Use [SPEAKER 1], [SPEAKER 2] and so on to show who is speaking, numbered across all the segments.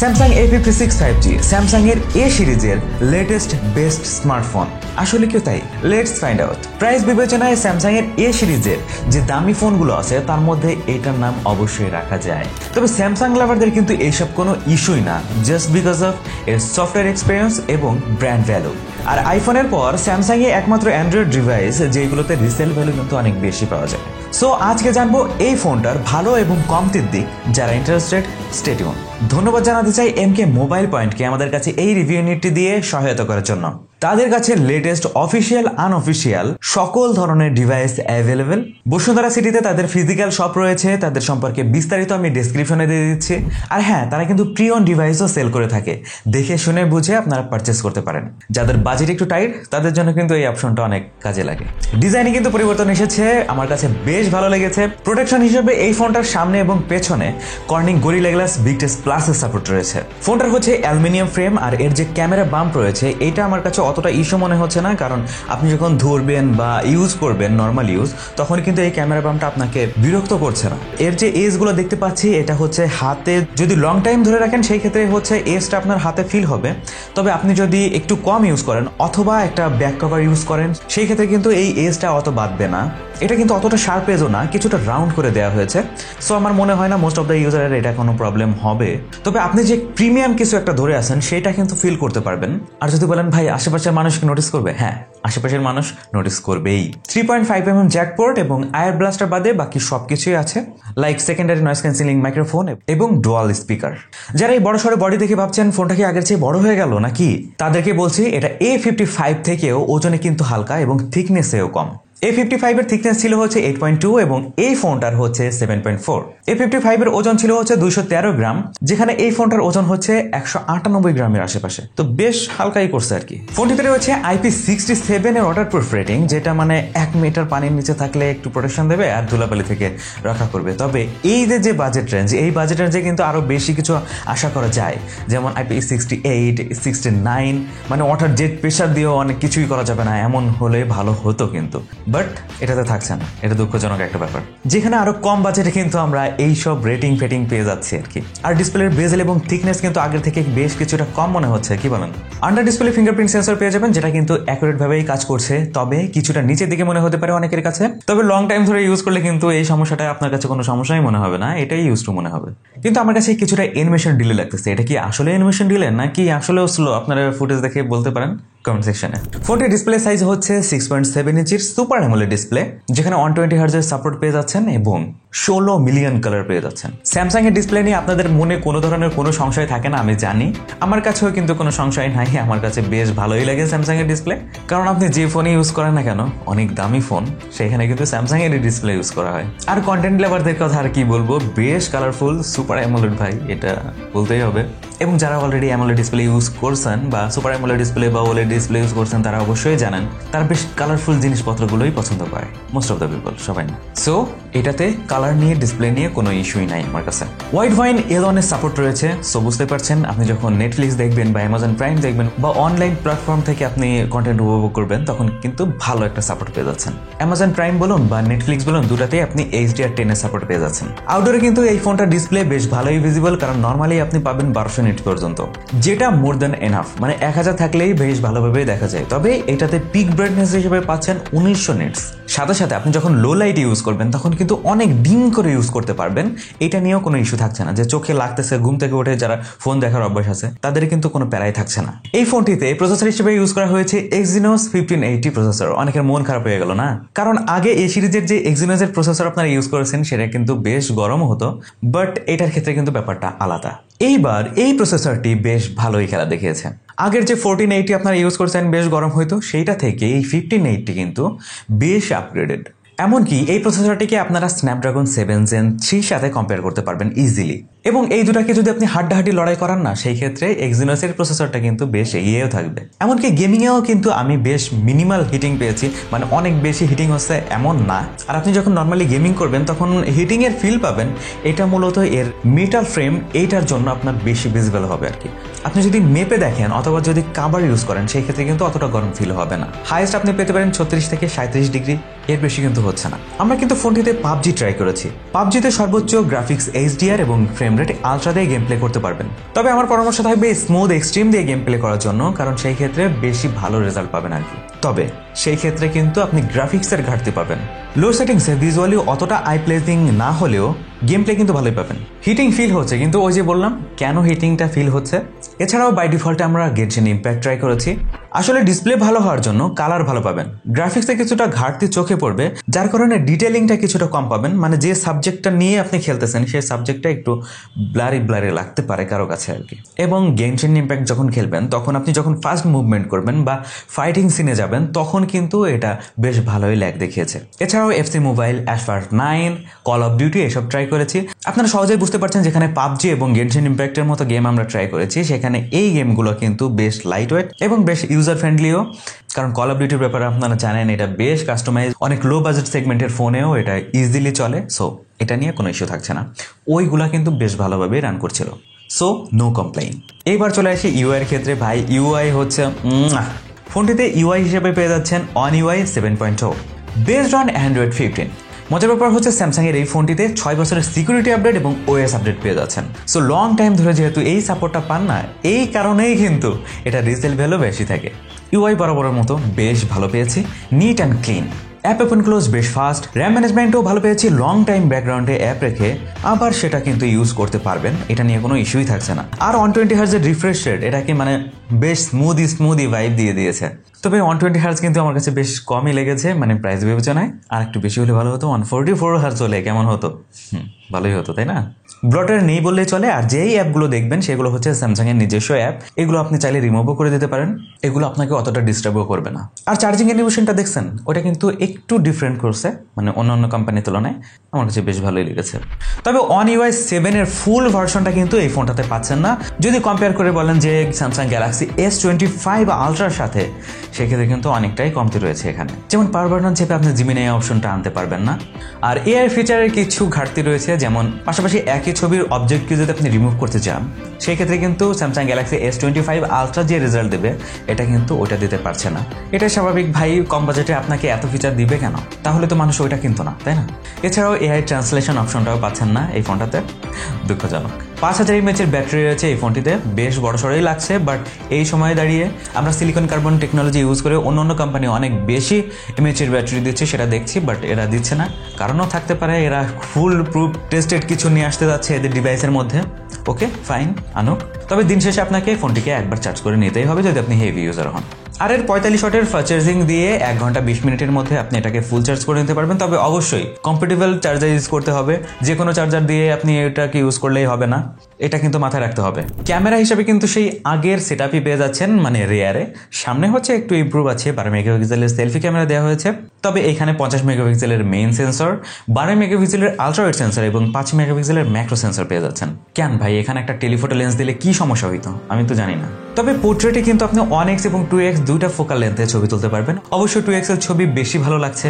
[SPEAKER 1] Samsung A56 5G Samsung এর এ সিরিজের latest best smartphone. আসলে কি তাই? Let's find out. প্রাইস বিবেচনায় স্যামসাং এর এ সিরিজের যে দামি ফোনগুলো আছে তার মধ্যে এটার নাম অবশ্যই রাখা যায়। তবে স্যামসাং লাভারদের কিন্তু এইসব কোনো ইস্যুই না, জাস্ট বিকজ অফ এর সফটওয়্যার এক্সপিরিয়েন্স এবং ব্র্যান্ড ভ্যালু। আর আইফোনের পর স্যামসাং এ একমাত্র অ্যান্ড্রয়েড ডিভাইস যেগুলোতে রিসেল ভ্যালু কিন্তু অনেক বেশি পাওয়া যায়। সো আজকে জানবো এই ফোনটার ভালো এবং কমতির দিক। যারা ইন্টারেস্টেড স্টে টিউন। ধন্যবাদ জানাতে চাই এমকে মোবাইল পয়েন্টকে আমাদের কাছে এই রিভিউ ইউনিটটি দিয়ে সহায়তা করার জন্য। তাদের কাছে লেটেস্ট অফিসিয়াল আনঅফিসিয়াল সকল ধরনের ডিভাইস অ্যাভেলেবেল। বসুন্ধরা সিটিতে তাদের ফিজিক্যাল শপ রয়েছে, তাদের সম্পর্কে বিস্তারিত আমি ডেসক্রিপশনে দিয়ে দিচ্ছি। আর হ্যাঁ, তারা কিন্তু প্রি অন ডিভাইসও সেল করে থাকে, দেখে শুনে বুঝে আপনারা পারচেস করতে পারেন। যাদের বাজেট একটু টাইট তাদের জন্য কিন্তু এই অপশনটা অনেক কাজে লাগে। ডিজাইনে কিন্তু পরিবর্তন এসেছে, আমার কাছে বেশ ভালো লেগেছে। প্রোটেকশন হিসেবে এই ফোনটার সামনে এবং পেছনে Corning gorilla glass big test প্লাসের সাপোর্ট রয়েছে। ফোনটার হচ্ছে অ্যালুমিনিয়াম ফ্রেম, আর এর যে ক্যামেরা বাম্প রয়েছে এটা আমার কাছে অতটা ইস্যু মনে হচ্ছে না, কারণ আপনি যখন ধরবেন বা ইউজ করবেন নর্মাল ইউজ, তখন কিন্তু এই ক্যামেরা বাম্পটা আপনাকে বিরক্ত করছে না। এর যে এজগুলো দেখতে পাচ্ছি এটা হচ্ছে হাতে যদি লং টাইম ধরে রাখেন সেই ক্ষেত্রে হচ্ছে এজটা আপনার হাতে ফিল হবে। তবে আপনি যদি একটু কম ইউজ করেন অথবা একটা ব্যাক কভার ইউজ করেন সেই ক্ষেত্রে কিন্তু এই এজটা অত বাঁধবে না। এটা কিন্তু অতটা শার্প এজও না, কিছুটা রাউন্ড করে দেওয়া হয়েছে। সো আমার মনে হয় না মোস্ট অফ দ্য ইউজারের এটা কোনো প্রবলেম হবে। তবে আপনি যে প্রিমিয়াম কিছু একটা ধরে আছেন সেটা কিন্তু ফিল করতে পারবেন। আর যদি বলেন ভাই আশেপাশের মানুষ কি নোটিস করবে, হ্যাঁ আশেপাশের মানুষ নোটিস করবেই। 3.5mm জ্যাক পোর্ট এবং আয়ার ব্লাস্টার বাদে বাকি সবকিছুই আছে, like secondary noise cancelling microphone এবং ডুয়াল স্পিকার। যারা এই বড় সড়ো বডি দেখে ভাবছেন ফোনটা কি আগের চেয়ে বড় হয়ে গেল নাকি, তাদেরকে বলছি এটা A55 থেকেও ওজনে কিন্তু হালকা এবং থিকনেসেও কম। A55 এর থিকনেস ছিল হচ্ছে 8.2 এবং এই ফোনটার হচ্ছে 7.4। A55 এর ওজন ছিল হচ্ছে 213 গ্রাম, যেখানে এই ফোনটার ওজন হচ্ছে 198 গ্রামের আশেপাশে। তো বেশ হালকাই করছে আর কি। ফোনটিতে রয়েছে IP67 এর ওয়াটারপ্রুফ রেটিং, যেটা মানে 1 মিটার পানির নিচে থাকলে একটু প্রোটেকশন দেবে আর ধুলাবালি থেকে রক্ষা করবে। তবে এই যে বাজেট রেঞ্জ, এই বাজেট রেঞ্জে কিন্তু আরো বেশি কিছু আশা করা যায়, যেমন IP68, 69, মানে ওয়াটার জেট প্রেশার দিয়েও অনেক কিছুই করা যাবে না, এমন হলে ভালো হতো কিন্তু। বাট এটাতে থাকছে না, এটা দুঃখজনক একটা ব্যাপার। যেখানে আরো কম বাজেটে কিন্তু আমরা এইসব রেটিং ফেটিং পেয়ে যাচ্ছি আর কি। আর ডিসপ্লের বেজেল এবং থিকনেস কিন্তু আগের থেকে বেশ কিছুটা কম মনে হচ্ছে, কি বলেন? আন্ডার ডিসপ্লে ফিঙ্গারপ্রিন্ট সেন্সর পেয়ে যাবেন, যেটা কিন্তু অ্যাকুরেট ভাবেই কাজ করছে, তবে কিছুটা নিচের দিকে মনে হতে পারে অনেকের কাছে। তবে লং টাইম ধরে ইউজ করলে কিন্তু এই সমস্যাটা আপনার কাছে কোনো সমস্যাই মনে হবে না, এটাই ইউজ টু মনে হবে। কিন্তু আমার কাছে কিছুটা অ্যানিমেশন ডিলে লাগতেছে। এটা কি আসলে অ্যানিমেশন ডিলে নাকি আসলেও স্লো? আপনারা ফুটেজ দেখে বলতে পারেন কমেন্ট সেকশনে। ফোনটির ডিসপ্লে সাইজ হচ্ছে 6.7 ইঞ্চির সুপার অ্যামোলেড ডিসপ্লে, যেখানে 120 হার্জের সাপোর্ট পেয়ে যাচ্ছেন এবং 16 মিলিয়ন কালার পেয়ে যাচ্ছেন। স্যামসাং এর ডিসপ্লে নিয়ে আপনাদের মনে কোনো ধরনের কোনো সংশয় থাকে না আমি জানি, আমার কাছেও কিন্তু কোনো সংশয় নাই। আমার কাছে বেশ ভালোই লাগে স্যামসাং এর ডিসপ্লে, কারণ আপনি যে ফোনে ইউজ করেন না কেন, অনেক দামি ফোন, সেখানে কিন্তু স্যামসাং এর ডিসপ্লে ইউজ করা হয়। আর কন্টেন্ট লাভারদের কথা আর কি বলবো, বেশ কালারফুল সুপার অ্যামোলেড ভাই, এটা বলতেই হবে। এবং যারা অলরেডি অ্যামোলেড ডিসপ্লে ইউজ করছেন বা সুপার অ্যামোলেড ডিসপ্লে বা ওলেড ডিসপ্লে ইউজ করছেন, তারা অবশ্যই জানেন তারা বেশ কালারফুল জিনিসপত্রগুলোই পছন্দ করে, মোস্ট অফ দ্য পিপল, সবাই না। সো এটাতে কালার নিয়ে ডিসপ্লে নিয়ে কোনো ইস্যুই নাই আমার কাছে। ওয়াইড ভাইন এলনের সাপোর্ট রয়েছে। সো বুঝতে পারছেন, আপনি যখন নেটফ্লিক্স দেখবেন বা অ্যামাজন প্রাইম দেখবেন বা অনলাইন প্ল্যাটফর্ম থেকে আপনি কন্টেন্ট উপভোগ করবেন, তখন কিন্তু ভালো একটা সাপোর্ট পেয়ে যাচ্ছেন। অ্যামাজন প্রাইম বলুন বা নেটফ্লিক্স বলুন, দুটাতেই আপনি HDR10 এর সাপোর্ট পেয়ে যাচ্ছেন। আউটডোরে কিন্তু এই ফোনটার ডিসপ্লে বেশ ভালোই ভিজিবল, কারণ নর্মালি আপনি পাবেন 1200 নিট পর্যন্ত, যেটা মোর দ্যান এনাফ, মানে 1000 থাকলেই বেশ ভালোভাবে দেখা যায়। তবে এটাতে পিক ব্রাইটনেস হিসেবে পাচ্ছেন 1900 নিটস। সাথে সাথে আপনি যখন লো লাইট ইউজ করবেন তখন কিন্তু অনেক ডিম করে ইউজ করতে পারবেন, এটা নিয়েও কোনো ইস্যু থাকছে না। যে চোখে লাগতেছে, ঘুম থেকে উঠে যারা ফোন দেখার অভ্যাস আছে তাদের কিন্তু কোনো প্যারাই থাকছে না। এই ফোনটিতে প্রসেসর হিসেবে ইউজ করা হয়েছে Exynos 1580 প্রসেসর। অনেকের মন খারাপ হয়ে গেল না, কারণ আগে এই সিরিজের যে Exynos এর প্রসেসর আপনারা ইউজ করেছেন সেটা কিন্তু বেশ গরম হতো, বাট এটার ক্ষেত্রে কিন্তু ব্যাপারটা আলাদা। এইবার এই প্রসেসরটি বেশ ভালোই খেলা দেখিয়েছে। আগের যে 1480 আপনারা ইউজ করছেন বেশ গরম হইতো, সেইটা থেকে এই 1580 কিন্তু বেশ আপগ্রেডেড। এমনকি এই প্রসেসরটিকে আপনারা স্ন্যাপড্রাগন 7 Gen 3 সাথে কম্পেয়ার করতে পারবেন ইজিলি। এবং এই দুটাকে যদি আপনি হাড্ডাহাড্ডি লড়াই করান না, সেই ক্ষেত্রে Exynos এর প্রসেসরটা কিন্তু বেশ এগিয়েও থাকবে। এমনকি গেমিংয়েও কিন্তু আমি বেশ মিনিমাল হিটিং পেয়েছি, মানে অনেক বেশি হিটিং হচ্ছে এমন না। আর আপনি যখন নর্মালি গেমিং করবেন তখন হিটিং এর ফিল পাবেন, এটা মূলত এর মেটাল ফ্রেম এইটার জন্য আপনার বেশি ভিজিবল হবে আর কি। আপনি যদি মেপে দেখেন অথবা যদি কাভার ইউজ করেন সেই ক্ষেত্রে কিন্তু অতটা গরম ফিল হবে না। হাইয়েস্ট আপনি পেতে পারেন 36 থেকে 37 ডিগ্রি, এর বেশি কিন্তু হচ্ছে না। আমরা কিন্তু ফোনটিতে PUBG ট্রাই করেছি। PUBGতে সর্বোচ্চ গ্রাফিক্স HDR এবং ফ্রেম ফ্রেম রেট আলট্রা দিয়ে গেম প্লে করতে পারবেন। তবে আমার পরামর্শ থাকবে স্মুথ এক্সট্রিম দিয়ে গেম প্লে করার জন্য, কারণ সেই ক্ষেত্রে বেশি ভালো রেজাল্ট পাবেন আর কি। তবে সেই ক্ষেত্রে কিন্তু আপনি গ্রাফিক্সের ঘাটতি পাবেন। লো সেটিংসে ভিজুয়ালি অতটা আই প্লেজিং না হলেও গেম প্লে কিন্তু ভালোই পাবেন। হিটিং ফিল হচ্ছে, কিন্তু ওই যে বললাম কেন হিটিংটা ফিল হচ্ছে। এছাড়াও বাই ডিফল্টে আমরা গেনশিন ইম্প্যাক্ট ট্রাই করেছি। আসলে ডিসপ্লে ভালো হওয়ার জন্য কালার ভালো পাবেন, গ্রাফিক্সে কিছুটা ঘাটতি চোখে পড়বে, যার কারণে ডিটেলিংটা কিছুটা কম পাবেন। মানে যে সাবজেক্টটা নিয়ে আপনি খেলতেছেন সেই সাবজেক্টটা একটু ব্লারি ব্লারি লাগতে পারে কারো কাছে আর কি। এবং গেনশিন ইম্প্যাক্ট যখন খেলবেন তখন আপনি যখন ফাস্ট মুভমেন্ট করবেন বা ফাইটিং সিনে যাবেন তখন কিন্তু এটা বেশ ভালোই ল্যাগ দেখিয়েছে। এছাড়াও FC mobile, Asphalt 9, call of duty এসব ট্রাই করেছি। আপনারা সহজেই বুঝতে পারছেন যেখানে পাবজি এবং গেনশিন ইম্প্যাক্টের মতো গেম আমরা ট্রাই করেছি সেখানে এই গেমগুলো কিন্তু বেশ লাইট ওয়েট এবং বেশ ইউজার ফ্রেন্ডলিও। কারণ কল অফ ডিউটির ব্যাপারে আপনারা জানেন এটা বেশ কাস্টমাইজ, অনেক লো বাজেট সেগমেন্টের ফোনেও এটা ইজিলি চলে। সো এটা নিয়ে কোনো ইস্যু থাকছে না, ওইগুলা কিন্তু বেশ ভালোভাবে রান করছিল। So no complain. এইবার চলে আসি ইউআই এর ক্ষেত্রে। ভাই ইউআই হচ্ছে ফোনটিতে ইউআই হিসেবে পেয়ে যাচ্ছেন on UI 7.0 based on Android 15। মজার ব্যাপার হচ্ছে স্যামসাং এর এই ফোনটিতে 6 বছরের সিকিউরিটি আপডেট এবং ওএস আপডেট পেয়ে যাচ্ছেন। সো লং টাইম ধরে যেহেতু এই সাপোর্টটা পান না, এই কারণেই কিন্তু এটা রিসেল ভ্যালু বেশি থাকে। ইউআই বরাবরের মতো বেশ ভালো পেয়েছি, neat and clean. App open close বেশ ফাস্ট, র্যাম ম্যানেজমেন্টও ভালো পেয়েছি। লং টাইম ব্যাকগ্রাউন্ডে অ্যাপ রেখে আবার সেটা কিন্তু ইউজ করতে পারবেন, এটা নিয়ে কোনো ইস্যুই থাকছে না। আর 120 হার্জের রিফ্রেশ রেট এটাকে মানে বেশ স্মুদি ভাইব দিয়ে দিয়েছে। তবে 120 হার্জ কিন্তু আমার কাছে বেশ কমই লেগেছে, মানে প্রাইস বিবেচনায়। আর একটু বেশি হলে ভালো হতো, 144 হার্জ হলে কেমন হতো, ভালোই হতো তাই না? ব্লটার নেই বললেই চলে। আর যেই অ্যাপগুলো দেখবেন সেগুলো হচ্ছে স্যামসাং এর নিজস্ব অ্যাপ, এগুলো আপনি চাইলে রিমুভও করে দিতে পারেন, এগুলো আপনাকে অতটা ডিস্টার্বও করবে না। আর চার্জিং অ্যানিমেশনটা দেখছেন, ওটা কিন্তু একটু ডিফারেন্ট করছে, মানে অন্য কোম্পানির তুলনায় আমার কাছে বেশ ভালোই লেগেছে। তবে অন ইউআই 7 এর ফুল ভার্সনটা কিন্তু এই ফোনটাতে পাচ্ছেন না। যদি কম্পেয়ার করে বলেন যে স্যামসাং গ্যালাক্সি S25 আলট্রার সাথে, সেক্ষেত্রে কিন্তু অনেকটাই কমতি রয়েছে এখানে। যেমন পাওয়ার বাটন চেপে আপনি জিমিনাই অপশনটা আনতে পারবেন না। আর এআই ফিচারের কিছু ঘাটতি রয়েছে, যেমন পাশাপাশি একই ছবির অবজেক্টকে যদি আপনি রিমুভ করতে চান সেই ক্ষেত্রে কিন্তু স্যামসাং গ্যালাক্সি S25 আলট্রা যে রেজাল্ট দেবে এটা কিন্তু ওইটা দিতে পারছে না। এটা স্বাভাবিক ভাই, কম বাজেটে আপনাকে এত ফিচার দিবে কেন? তাহলে তো মানুষ ওইটা কিনতো না, তাই না? এছাড়াও এআই ট্রান্সলেশন অপশনটাও পাচ্ছেন না এই ফোনটাতে, দুঃখজনক। 5000 mAh ব্যাটারি রয়েছে এই ফোনটিতে, বেশ বড়সড়ই লাগছে। বাট এই সময়ে দাঁড়িয়ে আমরা সিলিকন কার্বন টেকনোলজি ইউজ করে অন্য কোম্পানি অনেক বেশি এমএএচের ব্যাটারি দিচ্ছে সেটা দেখছি, বাট এরা দিচ্ছে না। কারণও থাকতে পারে এরা ফুল প্রুফ টেস্টেড কিছু নিয়ে আসতে যাচ্ছে এদের ডিভাইসের মধ্যে। ওকে ফাইন, আনুক। তবে দিন শেষে আপনাকে ফোনটিকে একবার চার্জ করে নিতেই হবে যদি আপনি হেভি ইউজার হন। আর এর 45 ওয়াটের ফাস্ট চার্জিং দিয়ে 1 ঘন্টা 20 মিনিটের মধ্যে আপনি এটাকে ফুল চার্জ করে নিতে পারবেন। তবে অবশ্যই কম্প্যাটেবল চার্জার ইউজ করতে হবে, যে কোনো চার্জার দিয়ে আপনি এটাকে ইউজ করলেই হবে না, এটা কিন্তু মাথায় রাখতে হবে। ক্যামেরা হিসাবে কিন্তু সেই আগের সেটআপই পেয়ে যাচ্ছেন, মানে রেয়ারে। সামনে হচ্ছে একটু ইমপ্রুভ আছে, 12 মেগাপিক্সেলের সেলফি ক্যামেরা দেওয়া হয়েছে। তবে এখানে 50 মেগাপিক্সেলের মেইন সেন্সর, 12 মেগাপিক্সেলের আলট্রা ওয়াইড সেন্সর এবং 5 মেগাপিক্সেলের ম্যাক্রো সেন্সর পেয়ে যাচ্ছেন। কেন ভাই, এখানে একটা টেলিফোটো লেন্স দিলে কি সমস্যা হইতো আমি তো জানি না। তবে পোর্ট্রেটে কিন্তু আপনি 1x এবং 2x দুইটা ফোকাল লেন্থে ছবি তুলতে পারবেন। অবশ্যই 2x এর ছবি বেশি ভালো লাগছে,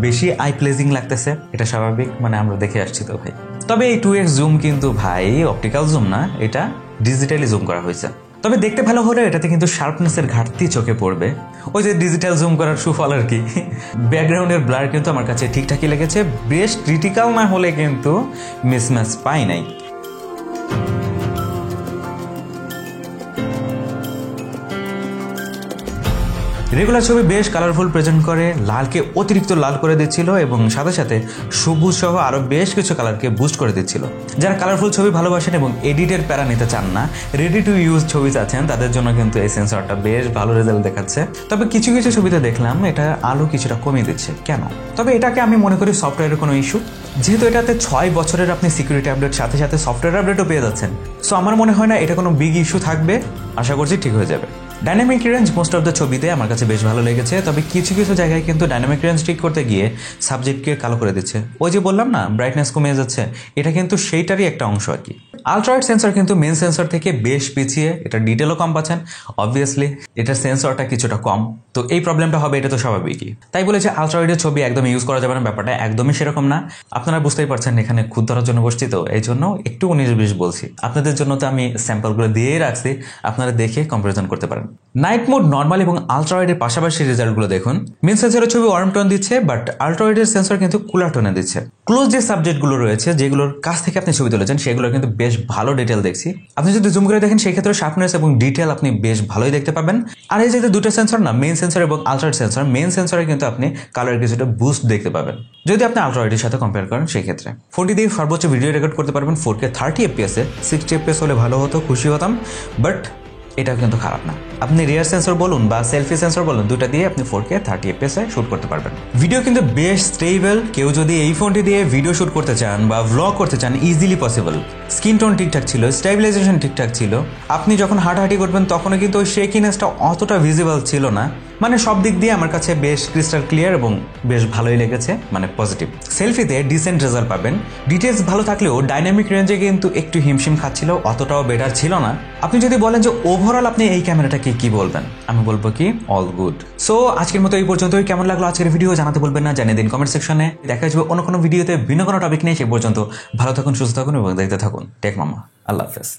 [SPEAKER 1] বেশি আই প্লেজিং লাগতেছে, এটা স্বাভাবিক, মানে আমরা দেখে আসছি তো ভাই। তবে এই 2x জুম কিন্তু ভাই অপটিক্যাল জুম না, এটা ডিজিটালি জুম করা হয়েছে। তবে দেখতে ভালো হলে এটাতে কিন্তু শার্পনেসের ঘাটতি চোখে পড়বে, ওই যে ডিজিটাল জুম করার সুফল আর কি। ব্যাকগ্রাউন্ডের ব্লার কিন্তু আমার কাছে ঠিকঠাকই লেগেছে, বেশ ক্রিটিক্যাল না হলে কিন্তু মিসম্যাচ পাই নাই। রেগুলার ছবি বেশ কালারফুল প্রেজেন্ট করে, লালকে অতিরিক্ত লাল করে দিচ্ছিল এবং সাথে সাথে সবুজ সহ আরও বেশ কিছু কালারকে বুস্ট করে দিচ্ছিল। যারা কালারফুল ছবি ভালোবাসেন এবং এডিটের প্যারা নিতে চান না, রেডি টু ইউজ ছবি চাচ্ছেন, তাদের জন্য কিন্তু এই সেন্সরটা বেশ ভালো রেজাল্ট দেখাচ্ছে। তবে কিছু কিছু ছবিতে দেখলাম এটা আলো কিছুটা কমিয়ে দিচ্ছে, কেন? তবে এটাকে আমি মনে করি সফটওয়্যারের কোনো ইস্যু, যেহেতু এটাতে 6 বছরের আপনি সিকিউরিটি আপডেট সাথে সাথে সফটওয়্যার আপডেটও পেয়ে যাচ্ছেন। সো আমার মনে হয় না এটা কোনো বিগ ইস্যু থাকবে, আশা করছি ঠিক হয়ে যাবে। Dynamic range most of the ছবিতে আমার কাছে বেশ ভালো লেগেছে, তবে কিছু কিছু জায়গায় কিন্তু ডাইনামিক রেঞ্জ ঠিক করতে গিয়ে সাবজেক্টকে কালো করে দিচ্ছে। ওই যে বললাম না ব্রাইটনেস কমে যাচ্ছে, এটা কিন্তু সেইটারই একটা অংশ আর কি। আলট্রাওয়াইড সেন্সর কিন্তু মেন সেন্সর থেকে বেশ পিছিয়ে, এটা ডিটেলও কম পাচ্ছেন। অবভিয়াসলি এটার সেন্সরটা কিছুটা কম, তো এই প্রবলেমটা হবে, এটা তো স্বাভাবিকই। তাই বলেছে আলট্রাওয়াইডের ছবি একদম ইউজ করা যাবে না, ব্যাপারটা একদমই সেরকম না। আপনারা বুঝতেই পারছেন এখানে খুদ ধরার জন্য বসছি, তো এই জন্য একটু 19-20 বলছি। আপনাদের জন্য তো আমি স্যাম্পলগুলো দিয়েই রাখছি, আপনারা দেখে কম্পারিজন করতে পারেন। নাইট মোড, নর্মাল এবং আলট্রা ওয়াইডের পাশাপাশি রেজাল্টগুলো দেখুন। মেন সেন্সরের ছবি ওয়ার্ম টোন দিচ্ছে, বাট আলট্রা ওয়াইডের সেন্সর কিন্তু কুলার টোনে দিচ্ছে। ক্লোজ যে সাবজেক্টগুলো রয়েছে, যেগুলোর কাছ থেকে আপনি ছবি তুলেছেন, সেগুলো কিন্তু বেশ ভালো ডিটেল দেখছি। আপনি যদি জুম করে দেখেন, সেই ক্ষেত্রে শার্পনেস এবং ডিটেল আপনি বেশ ভালোই দেখতে পাবেন। আর এই যে দুটো সেন্সর না, মেন সেন্সর এবং আলট্রা সেন্সর, মেন সেন্সরে কিন্তু আপনি কালার কিছুটা বুস্ট দেখতে পাবেন যদি আপনি আলট্রা ওয়াইডের সাথে কম্পেয়ার করেন। সেই ক্ষেত্রে ফোনটি দিয়ে সর্বোচ্চ ভিডিও রেকর্ড করতে পারবেন 4K 30 FPS-এ। 60 FPS হলে ভালো হতো, খুশি হতাম, বাট এটাও কিন্তু খারাপ না। আপনি রিয়ার সেন্সর বলুন বা সেলফি সেন্সর বলুন, দুটা দিয়ে আপনি 4K 30 FPS-এ শুট করতে পারবেন। ভিডিও কিন্তু বেশ স্টেবল। কেউ যদি এই ফোনটি দিয়ে ভিডিও শুট করতে চান বা ভ্লগ করতে চান, ইজিলি পসিবল। স্ক্রিন টোন ঠিকঠাক ছিল, স্টেবিলাইজেশন ঠিকঠাক ছিল। আপনি যখন হাঁটাহাঁটি করবেন তখনও কিন্তু ওই শেকিনেসটা অতটা ভিজিবল ছিল না। মানে সব দিক দিয়ে আমার কাছে বেশ ক্রিস্টাল ক্লিয়ার এবং বেশ ভালোই লেগেছে, মানে পজিটিভ। সেলফিতে ডিসেন্ট রেজাল্ট পাবেন। ডিটেলস ভালো থাকলেও ডাইনামিক রেঞ্জে কিন্তু একটু হিমশিম খাচ্ছিল, অতটাও বেটার ছিল না। আপনি যদি বলেন যে ওভারঅল আপনি এই ক্যামেরাটাকে কি বলবেন, আমি বলবো কি অল গুড। সো আজকের মতো এই পর্যন্তই। কেমন লাগলো আজকের ভিডিও জানাতে বলবেন না, জানিয়ে দিন কমেন্ট সেকশনে। দেখা যাবে অন্য কোনো ভিডিওতে ভিন্ন কোনো টপিক নিয়ে। সে পর্যন্ত ভালো থাকুন, সুস্থ থাকুন এবং দেখতে থাকুন টেক মামা। আল্লাহ হাফেজ।